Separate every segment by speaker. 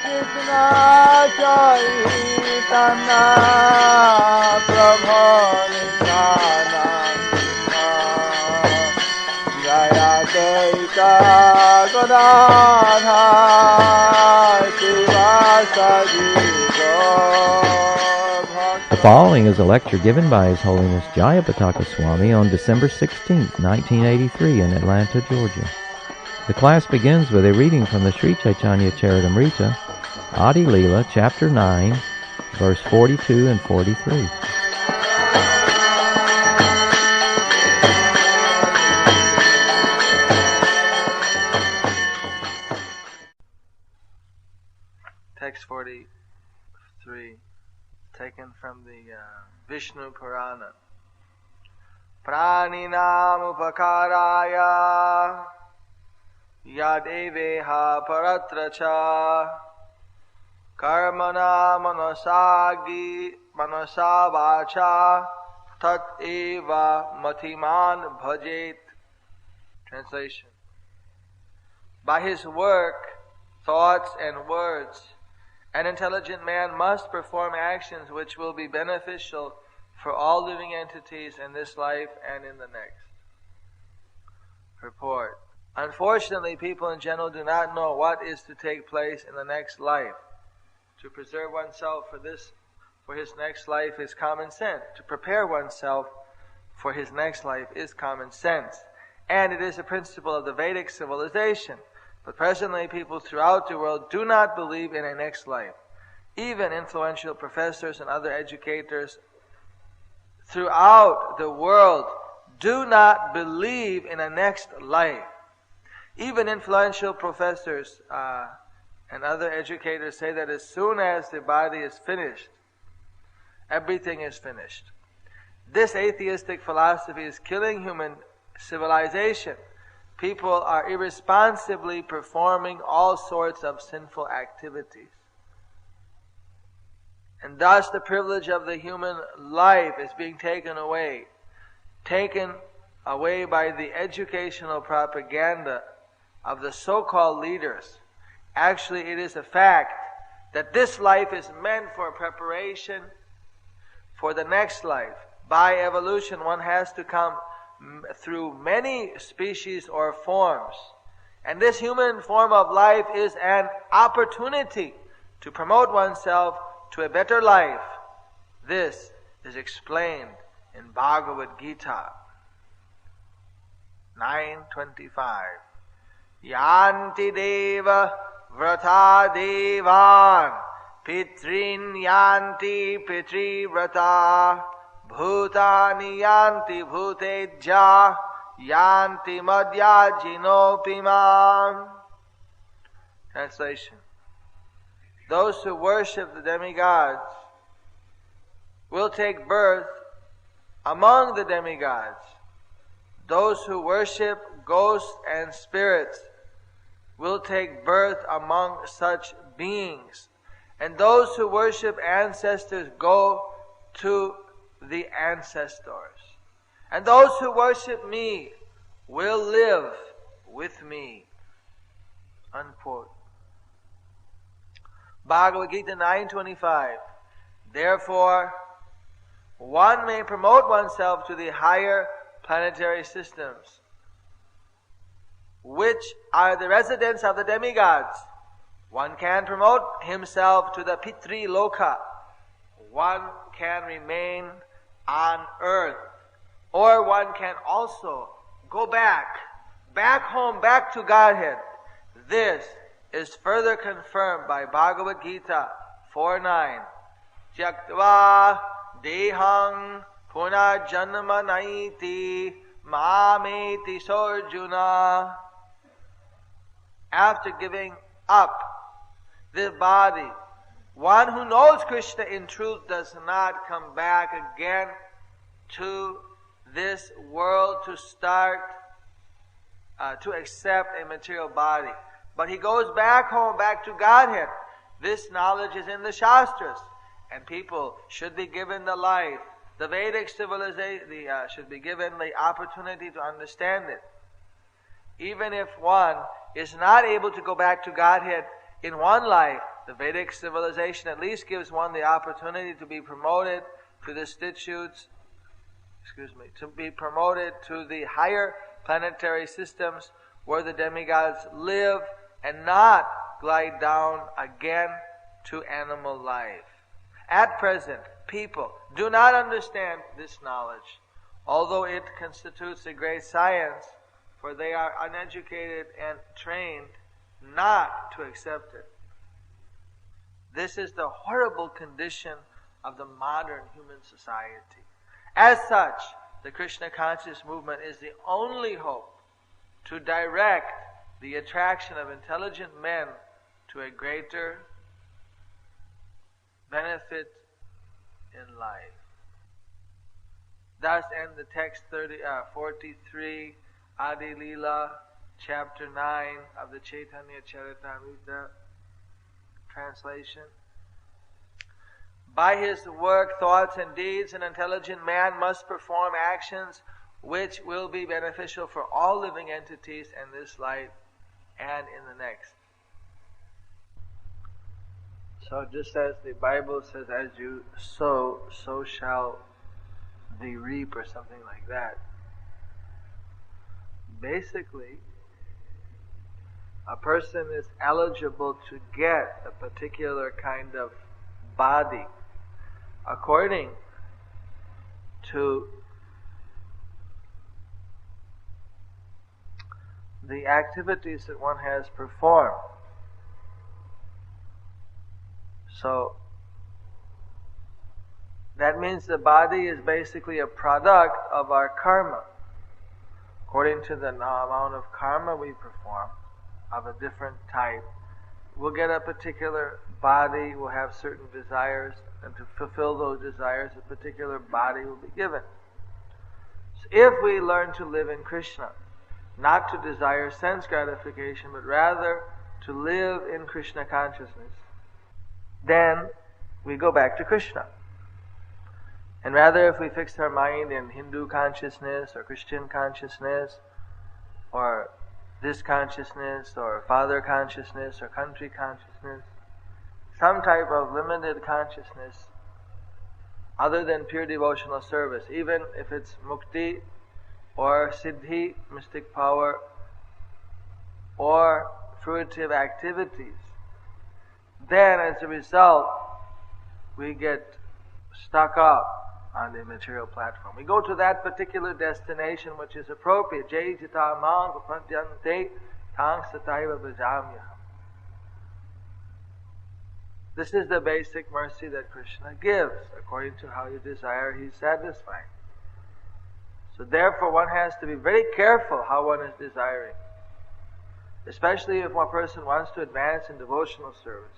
Speaker 1: Krishna Caitanya Prabhupada Jayapataka
Speaker 2: The following is a lecture given by His Holiness Jayapataka Swami on December 16, 1983 in Atlanta, Georgia. The class begins with a reading from the Sri Caitanya Caritāmṛta, Ādi-līlā, chapter 9, verse 42 and 43.
Speaker 1: Text 43, taken from the Vishnu Purana. Praninam upakaraya yadeveha paratracha karmana manasa vacha tat eva matiman bhajet. Translation. By his work, thoughts and words, an intelligent man must perform actions which will be beneficial for all living entities in this life and in the next. Report. Unfortunately, people in general do not know what is to take place in the next life. To preserve oneself for his next life is common sense. To prepare oneself for his next life is common sense. And it is a principle of the Vedic civilization. But presently, people throughout the world do not believe in a next life. Even influential professors and other educators throughout the world do not believe in a next life. Even influential professors and other educators say that as soon as the body is finished, everything is finished. This atheistic philosophy is killing human civilization. People are irresponsibly performing all sorts of sinful activities. And thus the privilege of the human life is being taken away by the educational propaganda of the so-called leaders. Actually, it is a fact that this life is meant for preparation for the next life. By evolution, one has to come through many species or forms. And this human form of life is an opportunity to promote oneself to a better life. This is explained in Bhagavad Gita 9:25. Yanti deva vrata devan pitrin yanti pitri vrata Bhutani yanti bhuteja yanti madhyajinopimam. Translation. Those who worship the demigods will take birth among the demigods. Those who worship ghosts and spirits will take birth among such beings. And those who worship ancestors go to the ancestors. And those who worship me will live with me. Unquote. Bhagavad Gita 9:25. Therefore, one may promote oneself to the higher planetary systems, which are the residents of the demigods. One can promote himself to the Pitri Loka. One can remain on earth. Or one can also go back home, back to Godhead. This is further confirmed by Bhagavad Gita 4:9. Tyaktva dehang punajanma naiti mameti sorjuna. After giving up the body, one who knows Krishna in truth does not come back again to this world to start to accept a material body. But he goes back home, back to Godhead. This knowledge is in the Shastras, and people should be given the life. The Vedic civilization should be given the opportunity to understand it. Even if one is not able to go back to Godhead in one life, the Vedic civilization at least gives one the opportunity to be promoted to the statutes, to be promoted to the higher planetary systems where the demigods live and not glide down again to animal life. At present, people do not understand this knowledge, although it constitutes a great science, for they are uneducated and trained not to accept it. This is the horrible condition of the modern human society. As such, the Krishna conscious movement is the only hope to direct the attraction of intelligent men to a greater benefit in life. Thus end the text 43, Ādi-līlā, chapter 9 of the Caitanya Caritāmṛta translation. By his work, thoughts, and deeds, an intelligent man must perform actions which will be beneficial for all living entities in this life and in the next. So just as the Bible says, as you sow, so shall thee reap, or something like that. Basically, a person is eligible to get a particular kind of body according to the activities that one has performed. So that means the body is basically a product of our karma. According to the amount of karma we perform of a different type, we'll get a particular body, we'll have certain desires, and to fulfill those desires, a particular body will be given. So if we learn to live in Krishna, not to desire sense gratification, but rather to live in Krishna consciousness, then we go back to Krishna. And rather, if we fix our mind in Hindu consciousness, or Christian consciousness, or this consciousness, or father consciousness, or country consciousness, some type of limited consciousness other than pure devotional service, even if it's mukti, or siddhi, mystic power, or fruitive activities, then as a result, we get stuck up on the material platform. We go to that particular destination which is appropriate. Jayapataka Swami Maharaj. This is the basic mercy that Krishna gives. According to how you desire, He satisfies. So therefore one has to be very careful how one is desiring. Especially if one person wants to advance in devotional service.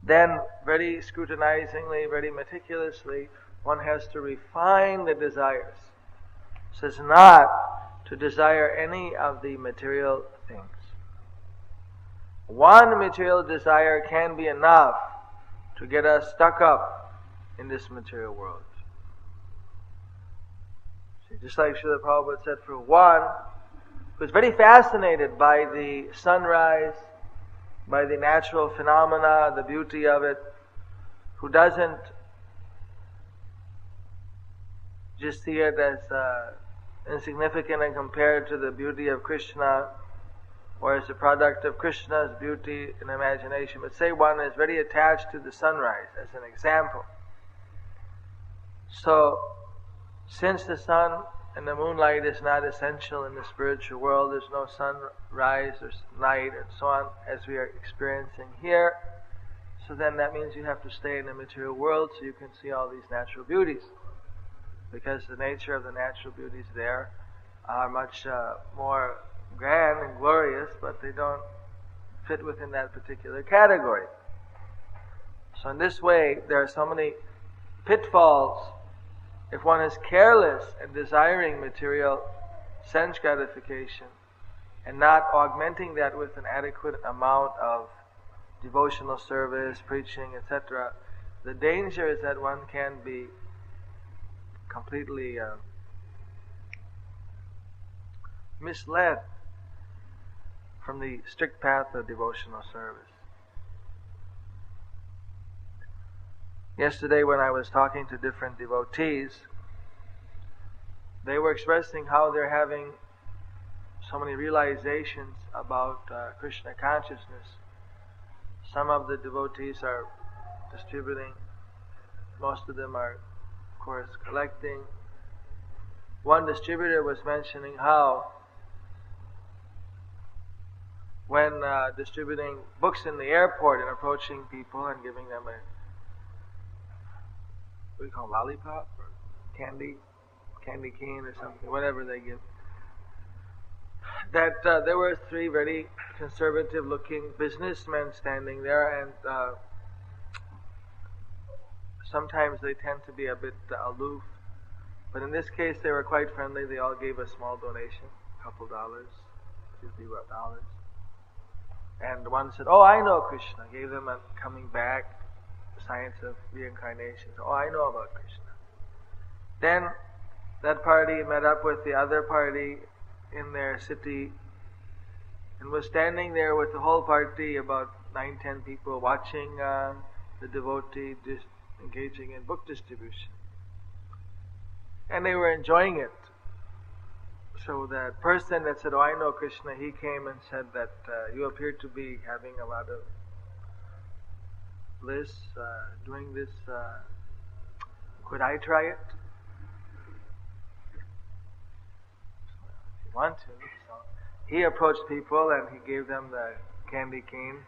Speaker 1: Then very scrutinizingly, very meticulously, one has to refine the desires. So as not to desire any of the material things. One material desire can be enough to get us stuck up in this material world. See, just like Srila Prabhupada said, for one who is very fascinated by the sunrise, by the natural phenomena, the beauty of it, who doesn't just see it as insignificant and compared to the beauty of Krishna, or as a product of Krishna's beauty and imagination, but say one is very attached to the sunrise as an example. So, since the sun and the moonlight is not essential in the spiritual world, there's no sunrise or night and so on as we are experiencing here, so then that means you have to stay in the material world so you can see all these natural beauties, because the nature of the natural beauties there are much more grand and glorious, but they don't fit within that particular category. So in this way, there are so many pitfalls if one is careless and desiring material sense gratification and not augmenting that with an adequate amount of devotional service, preaching, etc. The danger is that one can be completely misled from the strict path of devotional service. Yesterday when I was talking to different devotees, they were expressing how they're having so many realizations about Krishna consciousness. Some of the devotees are distributing, most of them are, of course, collecting. One distributor was mentioning how when distributing books in the airport and approaching people and giving them a, what do you call it, lollipop or candy cane or something, whatever they give, that there were three very conservative looking businessmen standing there, and sometimes they tend to be a bit aloof, but in this case they were quite friendly. They all gave a small donation, a couple dollars, $50. And one said, "Oh, I know Krishna." Gave them a coming back, science of reincarnation. "Oh, I know about Krishna." Then that party met up with the other party in their city and was standing there with the whole party, about 9-10 people, watching the devotee engaging in book distribution. And they were enjoying it. So that person that said, "Oh, I know Krishna," he came and said that you appear to be having a lot of bliss doing this. Could I try it? If you want to. So he approached people and he gave them the candy cane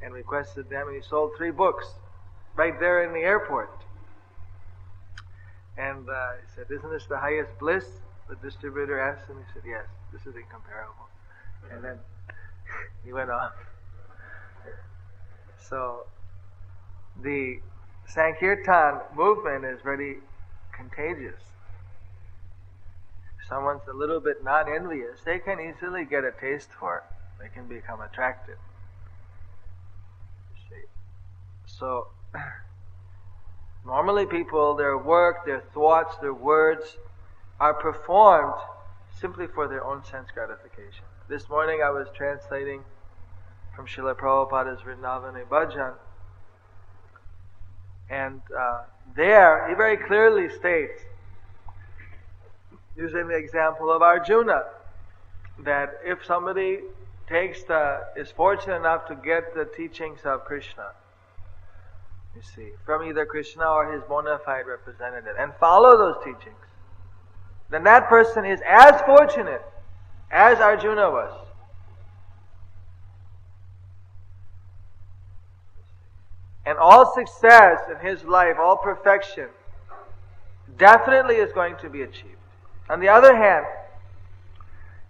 Speaker 1: and requested them, and he sold 3 books right there in the airport. And he said, "Isn't this the highest bliss?" The distributor asked him. He said, "Yes, this is incomparable." And then he went off. So the Sankirtan movement is very contagious. If someone's a little bit non-envious, they can easily get a taste for it. They can become attracted. So normally people, their work, their thoughts, their words are performed simply for their own sense gratification. This morning I was translating from Srila Prabhupada's Vrindavani Bhajan, and there he very clearly states, using the example of Arjuna, that if somebody is fortunate enough to get the teachings of Krishna, you see, from either Krishna or his bona fide representative, and follow those teachings, then that person is as fortunate as Arjuna was. And all success in his life, all perfection, definitely is going to be achieved. On the other hand,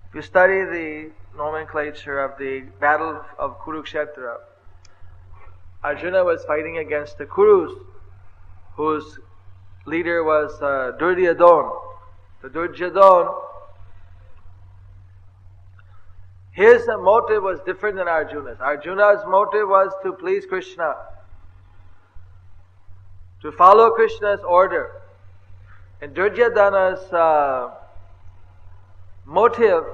Speaker 1: if you study the nomenclature of the battle of Kurukshetra, Arjuna was fighting against the Kurus, whose leader was Duryodhana. The Duryodhana, his motive was different than Arjuna's. Arjuna's motive was to please Krishna, to follow Krishna's order. And Duryodhana's motive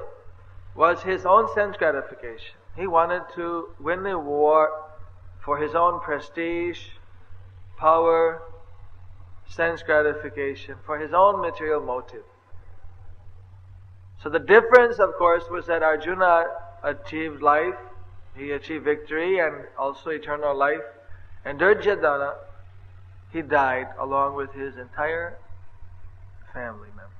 Speaker 1: was his own sense gratification. He wanted to win the war for his own prestige, power, sense gratification, for his own material motive. So the difference, of course, was that Arjuna achieved life, he achieved victory and also eternal life. And Duryodhana, he died along with his entire family members.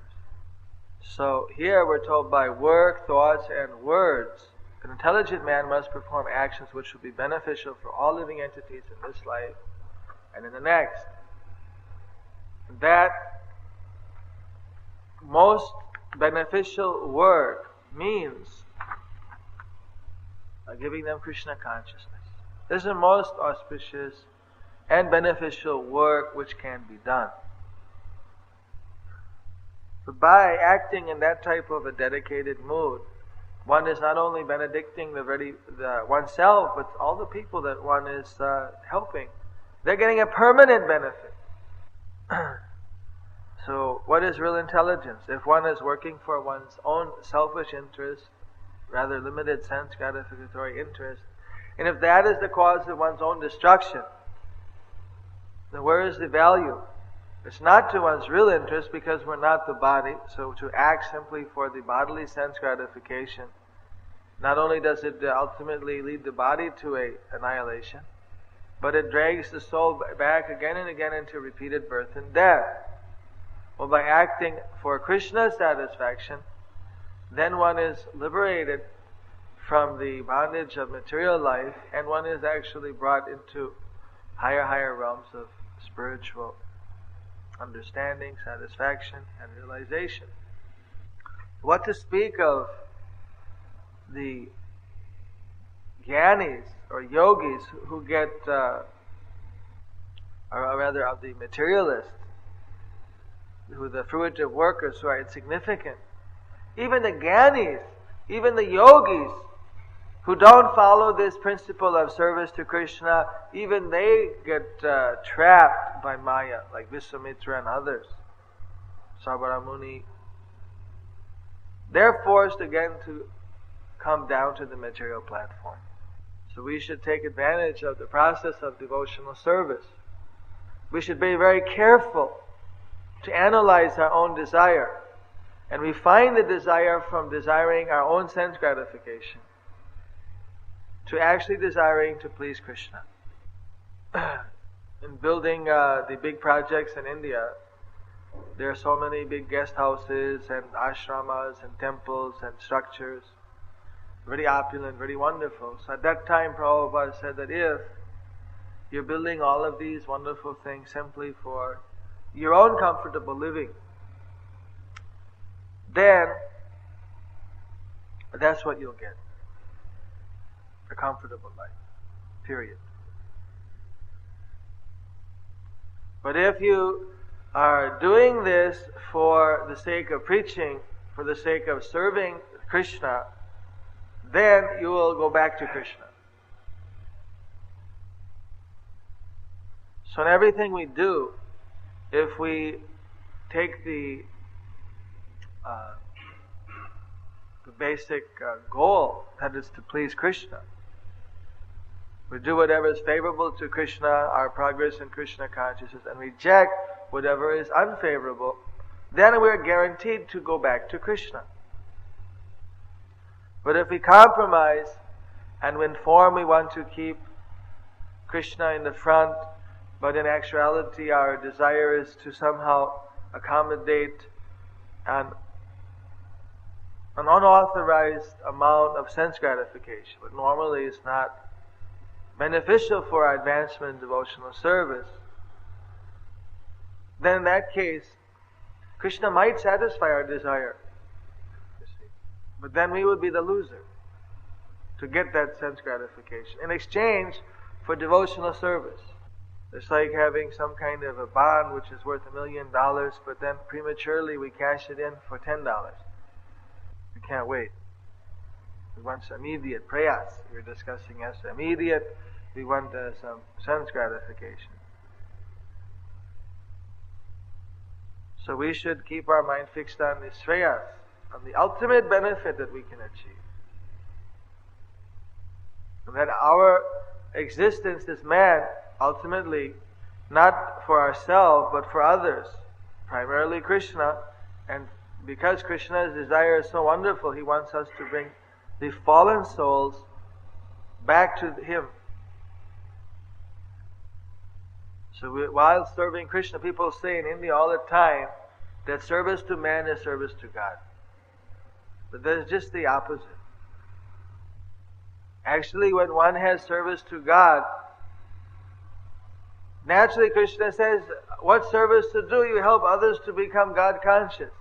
Speaker 1: So here we're told by work, thoughts, and words, an intelligent man must perform actions which will be beneficial for all living entities in this life and in the next. That most beneficial work means giving them Krishna consciousness. This is the most auspicious and beneficial work which can be done. But by acting in that type of a dedicated mood, one is not only benedicting oneself, but all the people that one is helping. They're getting a permanent benefit. So what is real intelligence? If one is working for one's own selfish interest, rather limited sense gratificatory interest, and if that is the cause of one's own destruction, then where is the value? It's not to one's real interest because we're not the body, so to act simply for the bodily sense gratification, not only does it ultimately lead the body to annihilation, but it drags the soul back again and again into repeated birth and death. Well, by acting for Krishna's satisfaction, then one is liberated from the bondage of material life, and one is actually brought into higher realms of spiritual understanding, satisfaction, and realization. What to speak of the jnanis or yogis who get, or rather of the materialists, who the fruitive workers who are insignificant. Even the jnanis, even the yogis who don't follow this principle of service to Krishna, even they get trapped by Maya, like Vishwamitra and others, Sabaramuni. They're forced again to come down to the material platform. So we should take advantage of the process of devotional service. We should be very careful to analyze our own desire and refine the desire from desiring our own sense gratification to actually desiring to please Krishna. In building the big projects in India, there are so many big guest houses and ashramas and temples and structures, very opulent, very wonderful. So at that time, Prabhupada said that if you're building all of these wonderful things simply for your own comfortable living, then that's what you'll get. A comfortable life. Period. But if you are doing this for the sake of preaching, for the sake of serving Krishna, then you will go back to Krishna. So in everything we do, if we take the basic goal, that is to please Krishna, we do whatever is favorable to Krishna, our progress in Krishna consciousness, and reject whatever is unfavorable, then we are guaranteed to go back to Krishna. But if we compromise, and in form we want to keep Krishna in the front, but in actuality our desire is to somehow accommodate an unauthorized amount of sense gratification, but normally is not beneficial for our advancement in devotional service, then in that case, Krishna might satisfy our desire, you see. But then we would be the loser to get that sense gratification in exchange for devotional service. It's like having some kind of a bond which is worth $1 million, but then prematurely we cash it in for $10. We can't wait. We want immediate prayas. We were discussing yesterday. Immediate, we want some sense gratification. So we should keep our mind fixed on the shreyas, on the ultimate benefit that we can achieve. And that our existence as man, ultimately, not for ourselves, but for others, primarily Krishna, and because Krishna's desire is so wonderful, He wants us to bring the fallen souls back to Him. So while serving Krishna, people say in India all the time that service to man is service to God. But that's just the opposite. Actually, when one has service to God, naturally Krishna says, what service to do? You help others to become God conscious.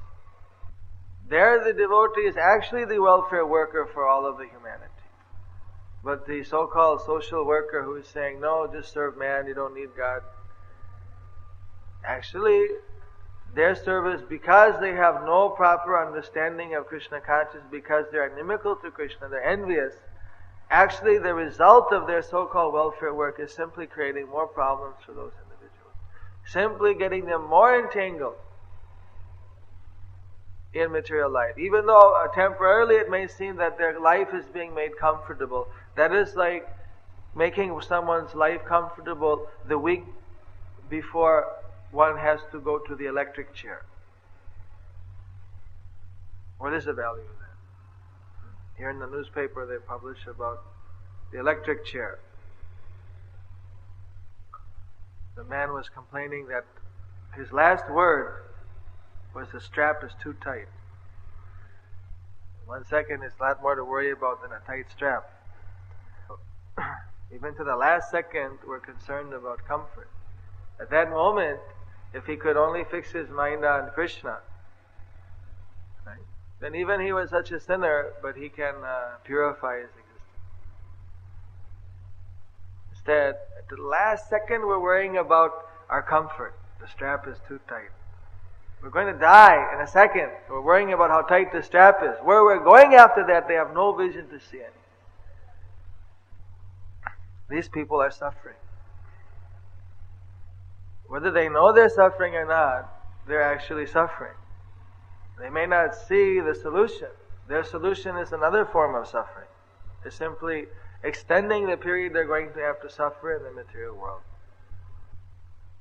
Speaker 1: There the devotee is actually the welfare worker for all of the humanity. But the so-called social worker who is saying, no, just serve man, you don't need God. Actually, their service, because they have no proper understanding of Krishna consciousness, because they are inimical to Krishna, they're envious, actually the result of their so-called welfare work is simply creating more problems for those individuals. Simply getting them more entangled in material life. Even though temporarily it may seem that their life is being made comfortable, that is like making someone's life comfortable the week before one has to go to the electric chair. What is the value of that? Here in the newspaper they publish about the electric chair. The man was complaining that his last word was the strap is too tight. 1 second is a lot more to worry about than a tight strap. Even to the last second, we're concerned about comfort. At that moment, if he could only fix his mind on Krishna, right, then even he was such a sinner, but he can purify his existence. Instead, at the last second, we're worrying about our comfort. The strap is too tight. We're going to die in a second. We're worrying about how tight the strap is. Where we're going after that, they have no vision to see it. These people are suffering. Whether they know they're suffering or not, they're actually suffering. They may not see the solution. Their solution is another form of suffering. It's simply extending the period they're going to have to suffer in the material world.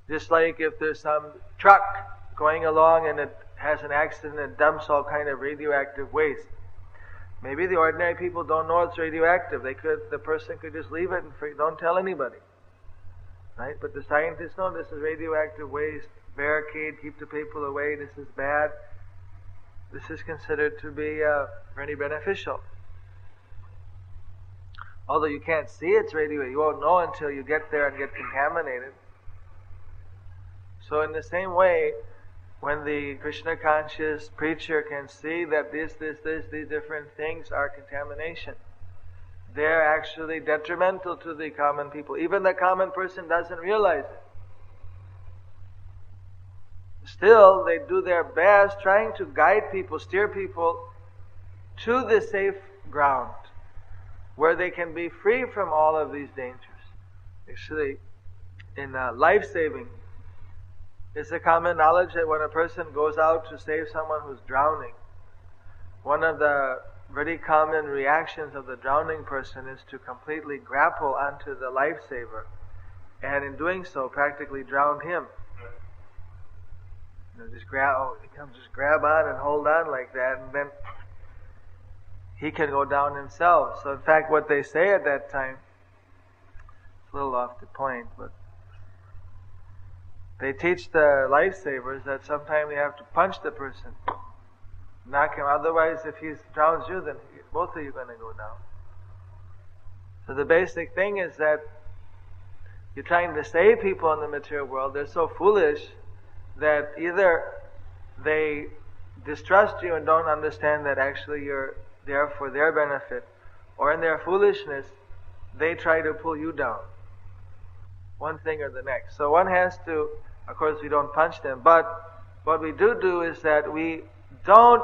Speaker 1: Just like if there's some truck going along and it has an accident and dumps all kind of radioactive waste. Maybe the ordinary people don't know it's radioactive. The person could just leave it and don't tell anybody. Right? But the scientists know this is radioactive waste. Barricade, keep the people away. This is bad. This is considered to be very beneficial. Although you can't see it's radioactive, you won't know until you get there and get contaminated. So in the same way, when the Krishna conscious preacher can see that these different things are contamination, they're actually detrimental to the common people. Even the common person doesn't realize it. Still, they do their best trying to guide people, steer people to the safe ground where they can be free from all of these dangers. Actually, in life-saving, it's a common knowledge that when a person goes out to save someone who's drowning, one of the very common reactions of the drowning person is to completely grapple onto the lifesaver, and in doing so, practically drown him. Just grab on and hold on like that, and then he can go down himself. So in fact, what they say at that time, it's a little off the point, but they teach the lifesavers that sometimes you have to punch the person, knock him. Otherwise, if he drowns you, then both of you are going to go down. So the basic thing is that you're trying to save people in the material world. They're so foolish that either they distrust you and don't understand that actually you're there for their benefit, or in their foolishness, they try to pull you down. One thing or the next. So one has to, of course we don't punch them, but what we do is that we don't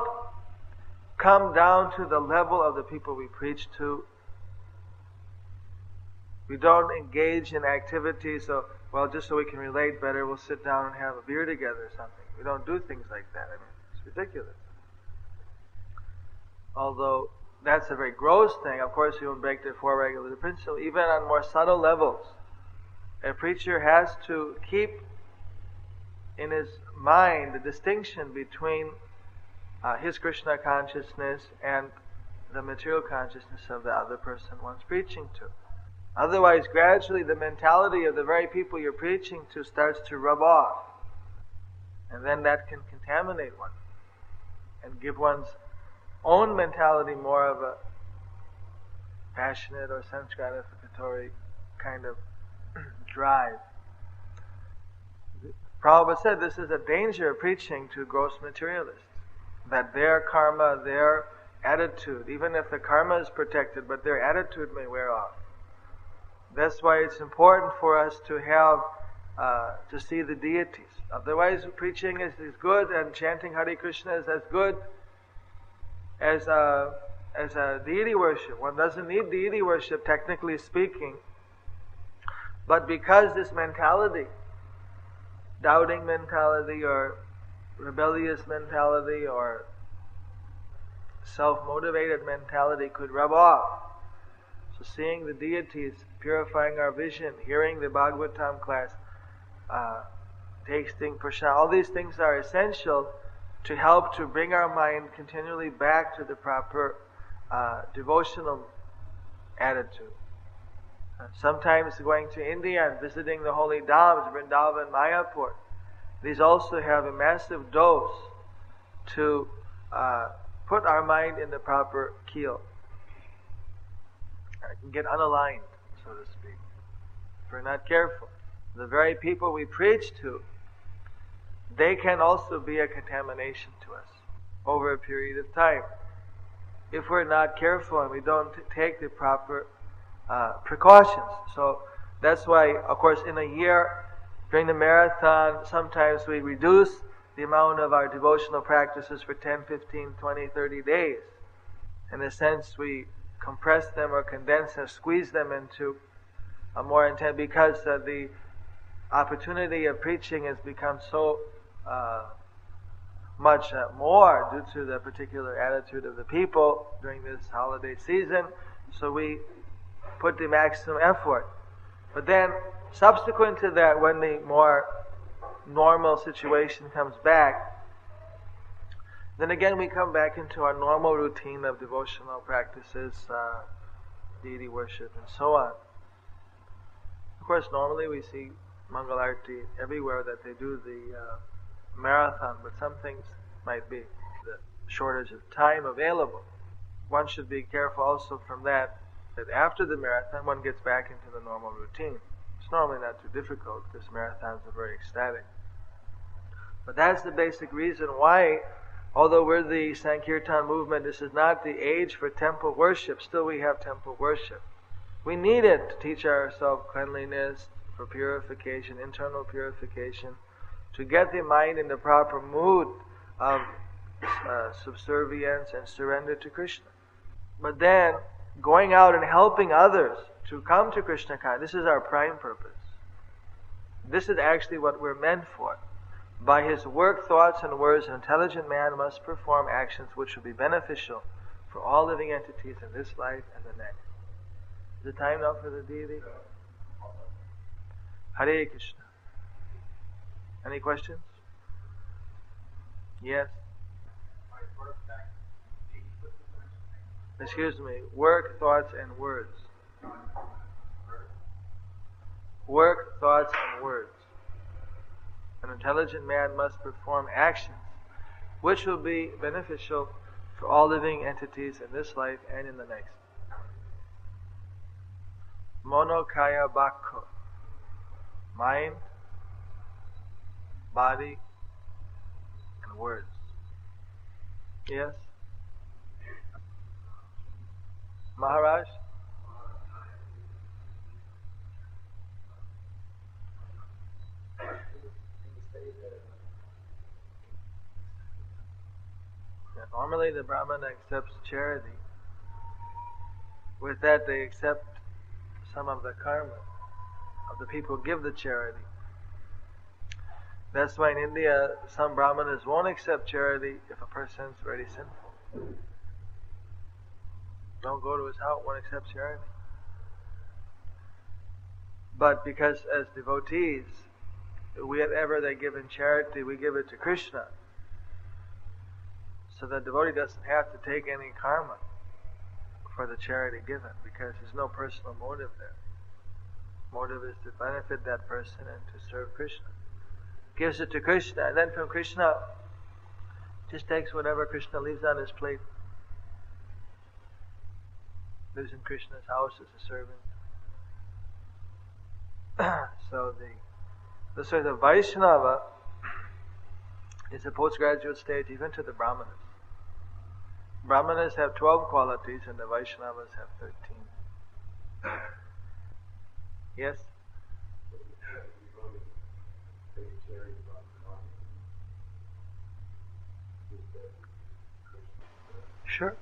Speaker 1: come down to the level of the people we preach to. We don't engage in activities just so we can relate better, we'll sit down and have a beer together or something. We don't do things like that. I mean, it's ridiculous. Although that's a very gross thing, of course you don't break the four regular principles. Even on more subtle levels, a preacher has to keep in his mind the distinction between his Krishna consciousness and the material consciousness of the other person one's preaching to. Otherwise, gradually the mentality of the very people you're preaching to starts to rub off. And then that can contaminate one and give one's own mentality more of a passionate or sense gratificatory kind of drive. Prabhupada said this is a danger of preaching to gross materialists, that their karma, their attitude, even if the karma is protected, but their attitude may wear off. That's why it's important for us to have, to see the deities. Otherwise, preaching is good and chanting Hare Krishna is as good as a deity worship. One doesn't need deity worship, technically speaking. But because this mentality, doubting mentality or rebellious mentality or self-motivated mentality could rub off. So seeing the deities, purifying our vision, hearing the Bhagavatam class, tasting prasad, all these things are essential to help to bring our mind continually back to the proper devotional attitude. Sometimes going to India and visiting the holy dhams, Vrindavan, Mayapur, these also have a massive dose to put our mind in the proper keel. It can get unaligned, so to speak, if we're not careful. The very people we preach to, they can also be a contamination to us over a period of time, if we're not careful and we don't take the proper precautions. So that's why, of course, in a year, during the marathon, sometimes we reduce the amount of our devotional practices for 10, 15, 20, 30 days. In a sense, we compress them or condense and squeeze them into a more intense, because the opportunity of preaching has become so much more due to the particular attitude of the people during this holiday season. So we put the maximum effort. But then, subsequent to that, when the more normal situation comes back, then again we come back into our normal routine of devotional practices, deity worship, and so on. Of course, normally we see Mangal Arati everywhere that they do the marathon, but some things might be the shortage of time available. One should be careful also from that after the marathon one gets back into the normal routine. It's normally not too difficult because marathons are very ecstatic. But that's the basic reason why, although we're the Sankirtan movement, this is not the age for temple worship. Still we have temple worship. We need it to teach ourselves cleanliness, for purification, internal purification, to get the mind in the proper mood of subservience and surrender to Krishna. But then, going out and helping others to come to Krishna consciousness, this is our prime purpose. This is actually what we're meant for. By his work, thoughts, and words, an intelligent man must perform actions which will be beneficial for all living entities in this life and the next. Is it time now for the deity? Hare Krishna. Any questions? Yes? Excuse me. Work, thoughts, and words. Work, thoughts, and words. An intelligent man must perform actions which will be beneficial for all living entities in this life and in the next. Monokaya Bhakko. Mind, body, and words. Yes? Maharaj? Normally the Brahmana accepts charity. With that they accept some of the karma of the people who give the charity. That's why in India some Brahmanas won't accept charity if a person is very sinful. Don't go to his house, won't accept charity. But because as devotees, whatever they give in charity, we give it to Krishna. So the devotee doesn't have to take any karma for the charity given, because there's no personal motive there. Motive is to benefit that person and to serve Krishna. Gives it to Krishna, and then from Krishna just takes whatever Krishna leaves on his plate. Lives in Krishna's house as a servant. So the sort of Vaishnava is a postgraduate stage even to the Brahmanas. Brahmanas have 12 qualities and the Vaishnavas have 13. Yes? Sure.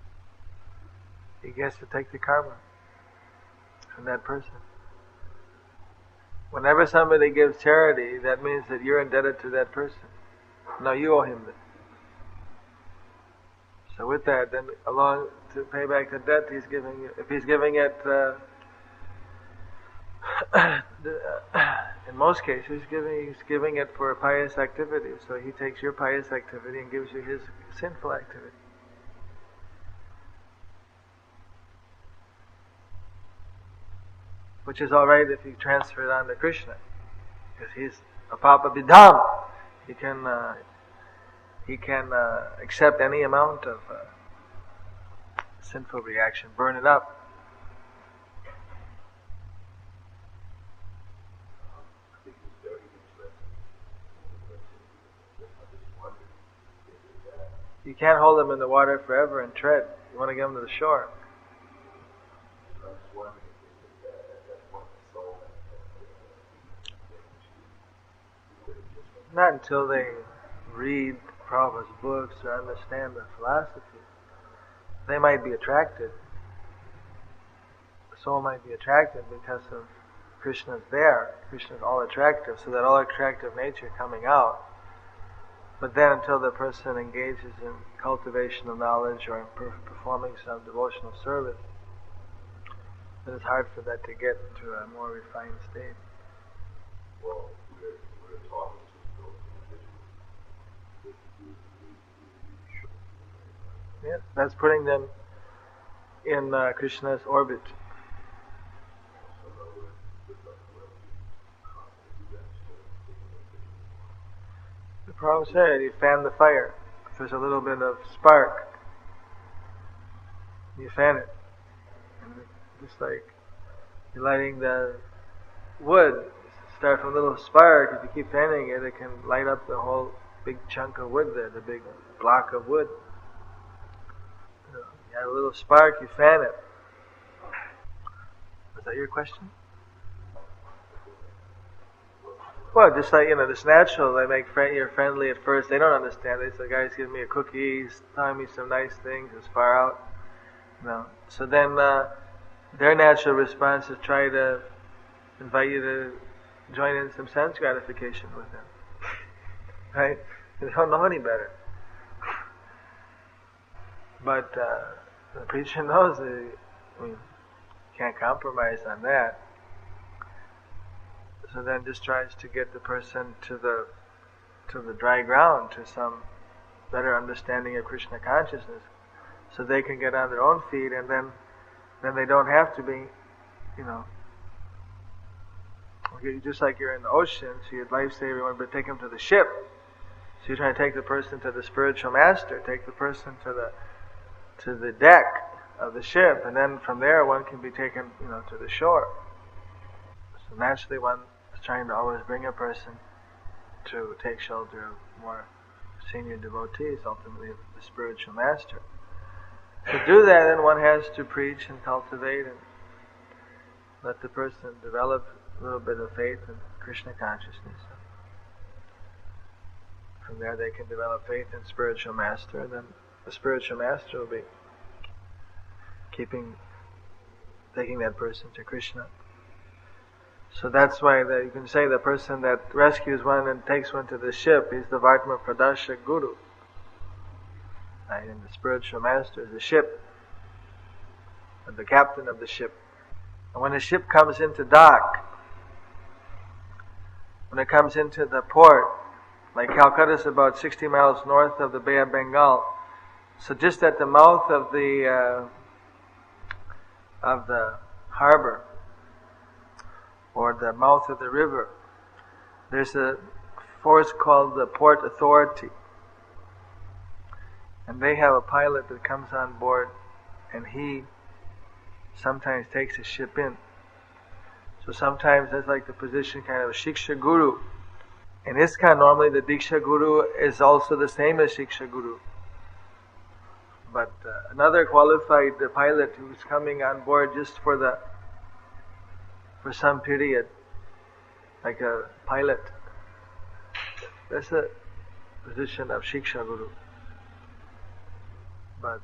Speaker 1: He gets to take the karma from that person. Whenever somebody gives charity, that means that you're indebted to that person. No, you owe him this. So with that, then along to pay back the debt, he's giving it. If he's giving it, in most cases, he's giving it for a pious activity. So he takes your pious activity and gives you his sinful activity. Which is all right if you transfer it on to Krishna, because he's a Papa Bidham. He can accept any amount of sinful reaction, burn it up. You can't hold them in the water forever and tread. You want to get them to the shore. Not until they read Prabhupada's books or understand the philosophy. They might be attracted. The soul might be attracted because of Krishna's there. Krishna's all attractive, so that all attractive nature coming out. But then until the person engages in cultivation of knowledge or performing some devotional service, then it's hard for that to get to a more refined state.
Speaker 3: Well, we're talking to
Speaker 1: Yeah, that's putting them in Krishna's orbit. The Prabhupada said, you fan the fire. If there's a little bit of spark, you fan it. And just like you're lighting the wood, start from a little spark. If you keep fanning it, it can light up the whole big chunk of wood there, the big block of wood. You have a little spark, you fan it. Was that your question? Well, just like, this natural, they make you're friendly at first. They don't understand. They say, the guy's giving me a cookie, he's telling me some nice things, it's far out. So then their natural response is try to invite you to join in some sense gratification with them. Right? They don't know any better. But the preacher knows that you can't compromise on that. So then just tries to get the person to the dry ground, to some better understanding of Krishna consciousness, so they can get on their own feet, and then they don't have to be, just like you're in the ocean, so you'd lifesave everyone, but take them to the ship. So you're trying to take the person to the spiritual master, take the person to the deck of the ship, and then from there one can be taken, to the shore. So naturally one is trying to always bring a person to take shelter of more senior devotees, ultimately the spiritual master. To do that, then one has to preach and cultivate and let the person develop a little bit of faith in Krishna consciousness. From there they can develop faith in spiritual master, and then the spiritual master will be taking that person to Krishna. So that's why you can say the person that rescues one and takes one to the ship, he's the Vartma Pradashak Guru. And the spiritual master is the ship, and the captain of the ship. And when the ship comes into dock, when it comes into the port, like Calcutta is about 60 miles north of the Bay of Bengal, so just at the mouth of the harbor, or the mouth of the river, there's a force called the Port Authority. And they have a pilot that comes on board, and he sometimes takes a ship in. So sometimes that's like the position kind of a Shiksha Guru. In ISKCON, normally the Diksha Guru is also the same as Shiksha Guru. But another qualified pilot who's coming on board just for some period, like a pilot, that's a position of Shiksha Guru. But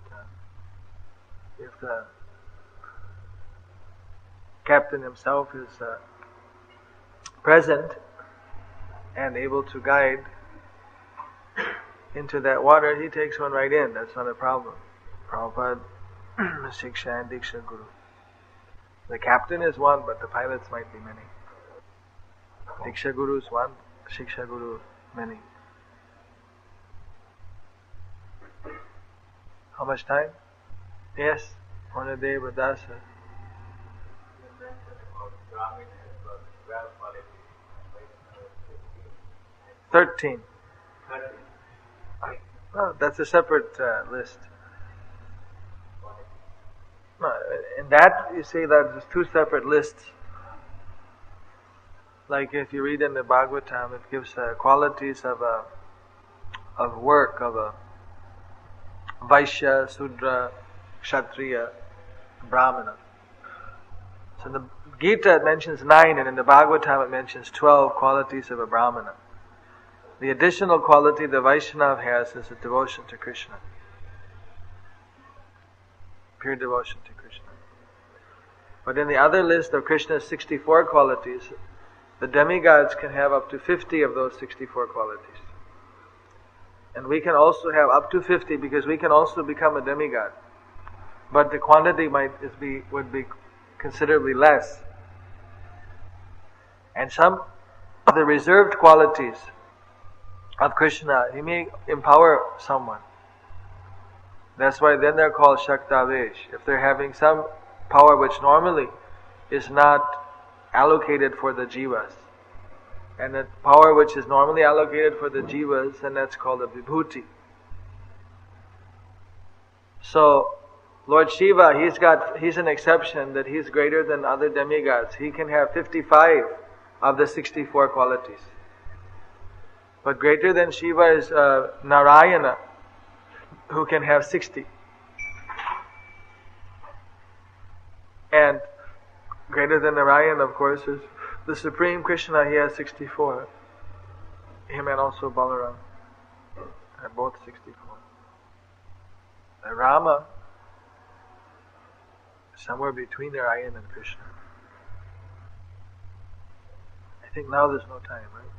Speaker 1: if the captain himself is present and able to guide into that water, he takes one right in. That's not a problem. Prabhupada, Shiksha and Diksha Guru. The captain is one, but the pilots might be many. Diksha Guru is one, Shiksha Guru many. How much time? Yes, Onadeva Dasa. 13. No, that's a separate list. No, in that you see that there's two separate lists. Like if you read in the Bhagavatam, it gives qualities of work of a Vaishya, Sudra, Kshatriya, Brahmana. So in the Gita it mentions 9, and in the Bhagavatam it mentions 12 qualities of a Brahmana. The additional quality the Vaishnava has is a devotion to Krishna. Pure devotion to Krishna. But in the other list of Krishna's 64 qualities, the demigods can have up to 50 of those 64 qualities. And we can also have up to 50 because we can also become a demigod. But the quantity would be considerably less. And some of the reserved qualities of Krishna, he may empower someone. That's why then they're called Shaktavesh. If they're having some power which normally is not allocated for the jivas, and the power which is normally allocated for the jivas, then that's called a vibhuti. So, Lord Shiva, he's an exception that he's greater than other demigods. He can have 55 of the 64 qualities. But greater than Shiva is Narayana, who can have 60. And greater than Narayana, of course, is the Supreme Krishna. He has 64. Him and also Balaram have both 64. And Rama, somewhere between Narayana and Krishna. I think now there's no time, right?